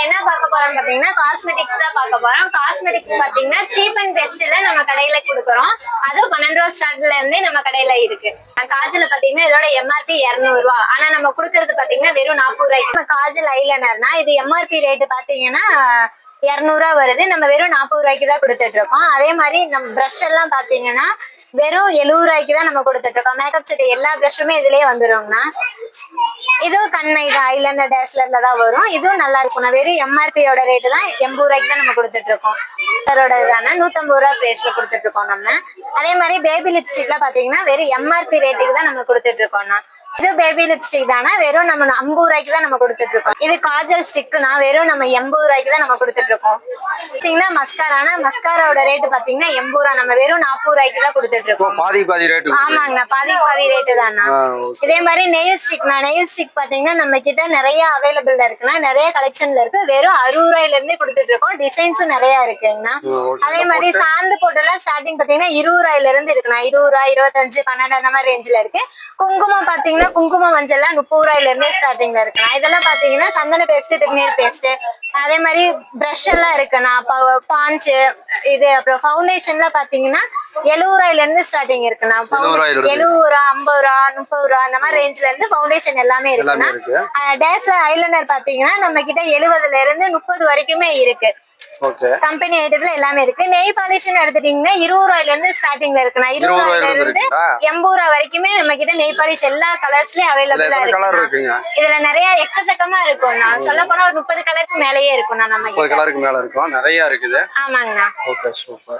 என்ன பார்க்க போறோம்னு பாத்தீங்கன்னா காஸ்மெட்டிக்ஸ் தான் பார்க்க போறோம். காஸ்மெட்டிக்ஸ் பாத்தீங்கன்னா சீப் அண்ட் பெஸ்ட்ல நம்ம கடையில கொடுக்குறோம். அதுவும் 12 ரூபா ஸ்டார்ட்ல இருந்தே நம்ம கடையில இருக்கு. காஜல் பாத்தீங்கன்னா இதோட எம்ஆர்பி 200 ரூபா. ஆனா நம்ம கொடுக்கறது பாத்தீங்கன்னா வெறும் 40 ரூபாய்க்கு. காஜல் ஐலைனர்னா இது எம்ஆர்பி ரேட் பாத்தீங்கன்னா 200 ரூபா வருது. நம்ம வெறும் 40 ரூபாய்க்கு தான் கொடுத்துட்டு இருக்கோம். அதே மாதிரி நம்ம பிரஷ் எல்லாம் பாத்தீங்கன்னா வெறும் 70 ரூபாய்க்கு தான் நம்ம கொடுத்துட்டு இருக்கோம். மேக்கப் செட் எல்லா பிரஷுமே இதுலயே வந்துரும்னா. இதுவும் கண்ணை இது ஐலைனர் டேஸ்லர்ல தான் வரும். இதுவும் நல்லா இருக்கும். வெறும் எம்ஆர்பியோட ரேட்டு தான் 80 ரூபாய்க்கு தான் நம்ம கொடுத்துட்டு இருக்கோம். 150 ரூபா பிரைஸ்ல கொடுத்துட்டு இருக்கோம் நம்ம. அதே மாதிரி பேபி லிப்ஸ்டிக்ல பாத்தீங்கன்னா வெறும் எம்ஆர்பி ரேட்டுக்கு தான் நம்ம கொடுத்துட்டு இருக்கோம்னா. இது பேபி லிப்ஸ்டிக் தானே வெறும் நம்ம 50 ரூபாய்க்கு தான் நம்ம கொடுத்துட்டு இருக்கோம். இது காஜல் ஸ்டிக்னா வெறும் நம்ம 80 ரூபாய்க்கு தான் நம்ம கொடுத்துட்டு இருக்கோம். பாத்தீங்கன்னா மஸ்காரானா மஸ்காரோட ரேட் பாத்தீங்கன்னா 80 ரூபா. நம்ம வெறும் 40 ரூபாய்க்கு தான் கொடுத்துட்டு இருக்கோம். பாதி ரேட். ஆமாங்கண்ணா, பாதி ரேட்டு தானா. இதே மாதிரி நெயில் ஸ்டிக் பாத்தீங்கன்னா நம்ம கிட்ட நிறைய அவைலபிள் இருக்குன்னா நிறைய கலெக்ஷன்ல இருக்கு. வெறும் 60 ரூபாயில இருந்தே கொடுத்துட்டு இருக்கோம். டிசைன்ஸும் நிறைய இருக்குங்கண்ணா. அதே மாதிரி சாந்து போட்டெல்லாம் ஸ்டார்டிங் பாத்தீங்கன்னா 20 ரூபாயில இருந்து இருக்குண்ணா. 20 ரூபா, 25, 12 அந்த மாதிரி ரேஞ்சில இருக்கு. குங்குமம் பாத்தீங்கன்னா குங்குமம் மஞ்சள்லாம் 30 ரூபாயில இருந்தே ஸ்டார்டிங்ல இருக்குண்ணா. இதெல்லாம் பாத்தீங்கன்னா சந்தன பேஸ்ட், திருநீர் பேஸ்ட், அதே மாதிரி பிரஷ் எல்லாம் இருக்குண்ணா. பாஞ்சு இது அப்புறம் ஃபவுண்டேஷன்ல பாத்தீங்கன்னா 70 ரூபாயில இருந்து ஸ்டார்டிங் இருக்குண்ணா. 70 ரூபா, 50 ரூபா, 30 ரூபா அந்த மாதிரி ரேஞ்ச்ல இருந்து ஃபவுண்டேஷன் எல்லாமே இருக்குண்ணா. டேஸ்ல ஐலைனர் பாத்தீங்கன்னா நம்ம கிட்ட 70ல இருந்து 30 வரைக்குமே இருக்கு. கம்பெனி ஐட்டத்துல எல்லாமே இருக்கு. நெய் பாலிஷ் எடுத்துட்டீங்கன்னா 20 ரூபாயில இருந்து ஸ்டார்டிங்ல இருக்குண்ணா. 20 ரூபாயில இருந்து 80 ரூபா வரைக்குமே நம்ம கிட்ட நெய் பாலிஷ் எல்லா கலர்ஸ்லயும் அவைலபிளா இருக்கு. இதுல நிறைய எக்கச்சக்கமா இருக்கும்ண்ணா. சொல்ல போனா ஒரு 30 கலருக்கு மேலேயே இருக்கும்ண்ணா. நம்ம 30 கலருக்கு மேல இருக்கும். நிறைய இருக்குது. ஆமாங்கண்ணா. Okay, super.